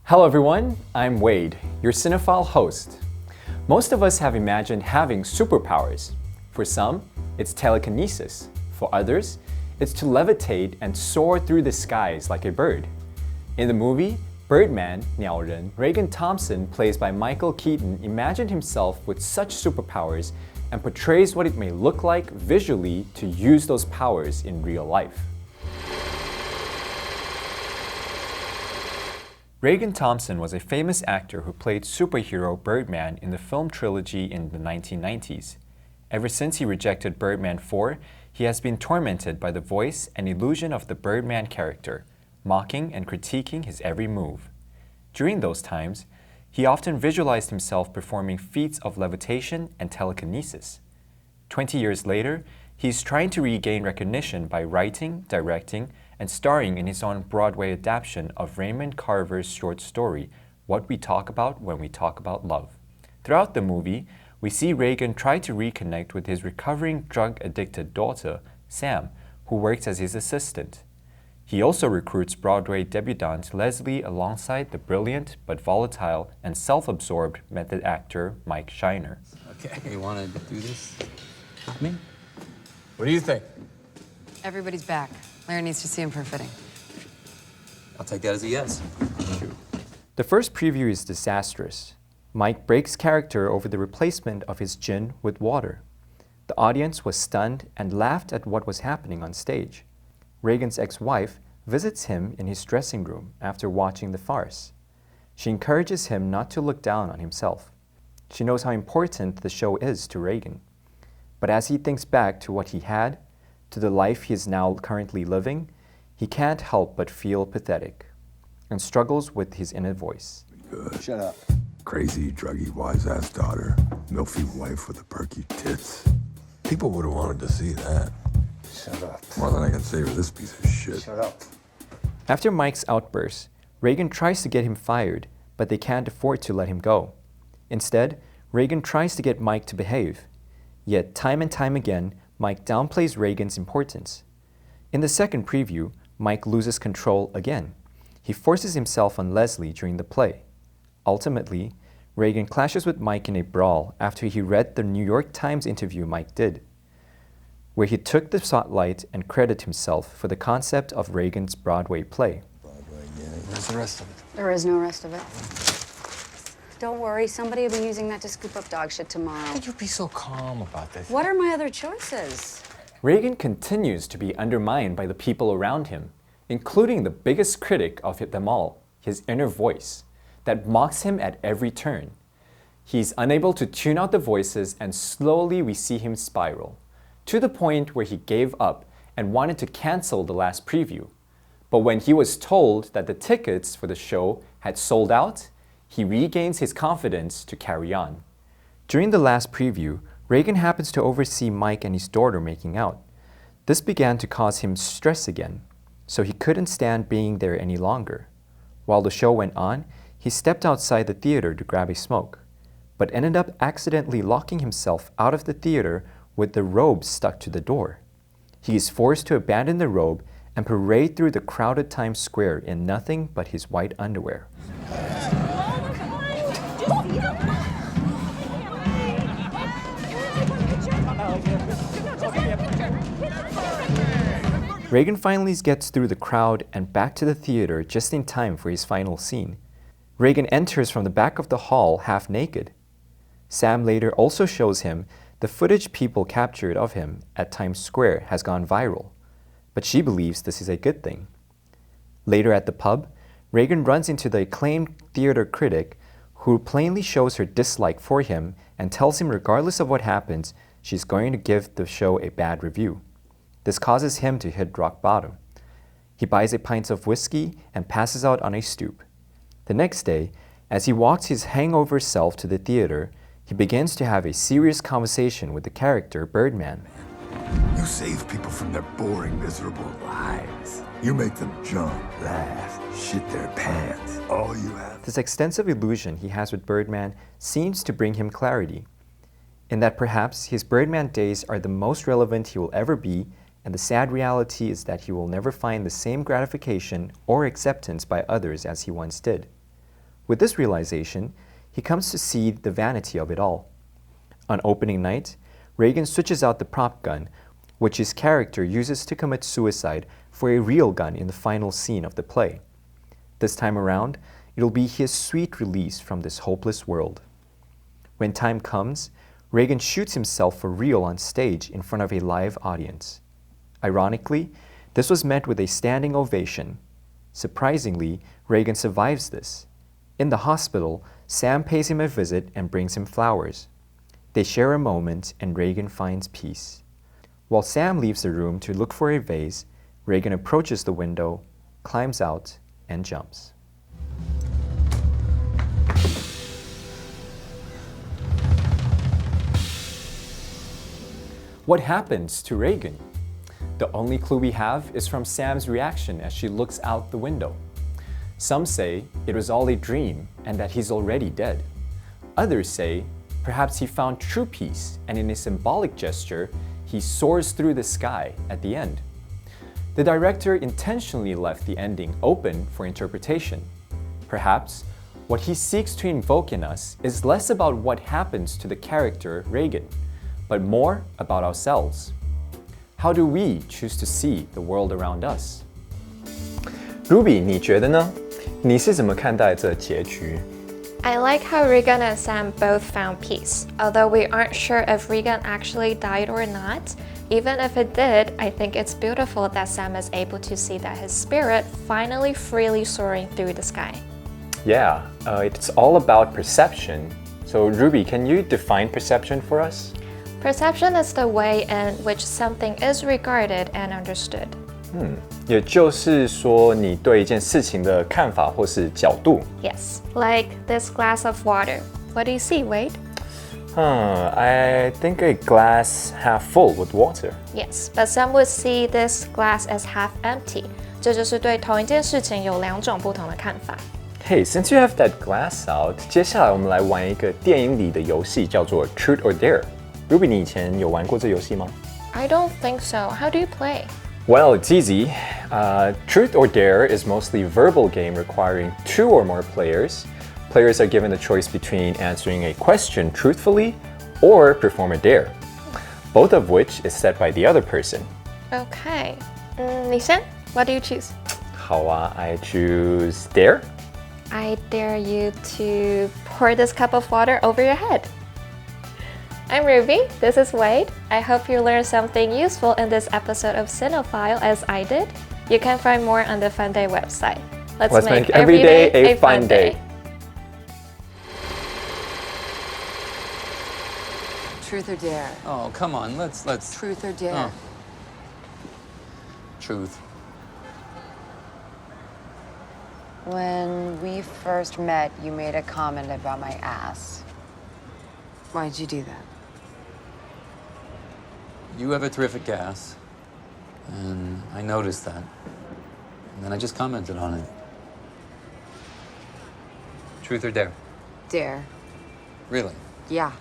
Hello everyone, I'm Wade, your Cinephile host. Most of us have imagined having superpowers. For some, it's telekinesis. For others, it's to levitate and soar through the skies like a bird. In the movie Birdman, 鸟人, Regan Thompson, plays by Michael Keaton, imagined himself with such superpowers and portrays what it may look like visually to use those powers in real life. Regan Thompson was a famous actor who played superhero Birdman in the film trilogy in the 1990s. Ever since he rejected Birdman 4, he has been tormented by the voice and illusion of the Birdman character, mocking and critiquing his every move. During those times, he often visualized himself performing feats of levitation and telekinesis. 20 years later, he's trying to regain recognition by writing, directing, and starring in his own Broadway adaptation of Raymond Carver's short story, What We Talk About When We Talk About Love. Throughout the movie, we see Regan try to reconnect with his recovering drug-addicted daughter, Sam, who works as his assistant. He also recruits Broadway debutante Leslie alongside the brilliant but volatile and self-absorbed method actor Mike Shiner. Okay, you want to do this with me? What do you think? Everybody's back. Larry needs to see him for a fitting. I'll take that as a yes. The first preview is disastrous. Mike breaks character over the replacement of his gin with water. The audience was stunned and laughed at what was happening on stage. Regan's ex-wife visits him in his dressing room after watching the farce. She encourages him not to look down on himself. She knows how important the show is to Regan. But as he thinks back to what he had, to the life he is now currently living, he can't help but feel pathetic and struggles with his inner voice. Good. Shut up. Crazy, druggy, wise-ass daughter. Milfy wife with the perky tits. People would have wanted to see that. Shut up. More than I can say with this piece of shit. Shut up. After Mike's outburst, Regan tries to get him fired, but they can't afford to let him go. Instead, Regan tries to get Mike to behave. Yet, time and time again, Mike downplays Regan's importance. In the second preview, Mike loses control again. He forces himself on Leslie during the play. Ultimately, Regan clashes with Mike in a brawl after he read the New York Times interview Mike did, where he took the spotlight and credited himself for the concept of Regan's Broadway play. Where's the rest of it? There is no rest of it. Don't worry, somebody will be using that to scoop up dog shit tomorrow. How could you be so calm about this? What are my other choices? Regan continues to be undermined by the people around him, including the biggest critic of them all, his inner voice, that mocks him at every turn. He's unable to tune out the voices, and slowly we see him spiral, to the point where he gave up and wanted to cancel the last preview. But when he was told that the tickets for the show had sold out, he regains his confidence to carry on. During the last preview, Regan happens to oversee Mike and his daughter making out. This began to cause him stress again, so he couldn't stand being there any longer. While the show went on, he stepped outside the theater to grab a smoke, but ended up accidentally locking himself out of the theater with the robe stuck to the door. He is forced to abandon the robe and parade through the crowded Times Square in nothing but his white underwear. Regan finally gets through the crowd and back to the theater just in time for his final scene. Regan enters from the back of the hall half naked. Sam later also shows him the footage people captured of him at Times Square has gone viral, but she believes this is a good thing. Later at the pub, Regan runs into the acclaimed theater critic who plainly shows her dislike for him and tells him regardless of what happens, she's going to give the show a bad review. This causes him to hit rock bottom. He buys a pint of whiskey and passes out on a stoop. The next day, as he walks his hangover self to the theater, he begins to have a serious conversation with the character Birdman. You save people from their boring, miserable lives. You make them jump, laugh, shit their pants. All you have. This extensive illusion he has with Birdman seems to bring him clarity, in that perhaps his Birdman days are the most relevant he will ever be, and the sad reality is that he will never find the same gratification or acceptance by others as he once did. With this realization, he comes to see the vanity of it all. On opening night, Reagan switches out the prop gun, which his character uses to commit suicide, for a real gun in the final scene of the play. This time around, it'll be his sweet release from this hopeless world. When time comes, Reagan shoots himself for real on stage in front of a live audience. Ironically, this was met with a standing ovation. Surprisingly, Reagan survives this. In the hospital, Sam pays him a visit and brings him flowers. They share a moment and Reagan finds peace. While Sam leaves the room to look for a vase, Reagan approaches the window, climbs out, and jumps. What happens to Reagan? The only clue we have is from Sam's reaction as she looks out the window. Some say it was all a dream and that he's already dead. Others say perhaps he found true peace and in a symbolic gesture, he soars through the sky at the end. The director intentionally left the ending open for interpretation. Perhaps what he seeks to invoke in us is less about what happens to the character Reagan, but more about ourselves. How do we choose to see the world around us? Ruby, 你觉得呢？你是怎么看待这结局？ I like how Regan and Sam both found peace. Although we aren't sure if Regan actually died or not, even if it did, I think it's beautiful that Sam is able to see that his spirit finally freely soaring through the sky. Yeah, it's all about perception. So Ruby, can you define perception for us? Perception is the way in which something is regarded and understood. 也就是说你对一件事情的看法或是角度。 Yes, like this glass of water. What do you see, Wade? I think a glass half full with water. Yes, but some would see this glass as half empty. 这就是对同一件事情有两种不同的看法。 Hey, since you have that glass out, 接下来我们来玩一个电影里的游戏，叫做 Truth or Dare. Ruby, 你以前有玩过这游戏吗？ I don't think so. How do you play? Well, it's easy. Truth or Dare is mostly a verbal game requiring 2 or more players. Players are given the choice between answering a question truthfully or perform a dare, both of which is set by the other person. Okay. 你先 What do you choose? 好啊, I choose dare. I dare you to pour this cup of water over your head. I'm Ruby, this is Wade. I hope you learned something useful in this episode of Cinephile as I did. You can find more on the FUNDAY website. Let's make every day a fun day. Truth or dare? Oh, come on, let's... Truth or dare? Truth. When we first met, you made a comment about my ass. Why'd you do that? You have a terrific ass, and I noticed that. And then I just commented on it. Truth or dare? Dare. Really? Yeah.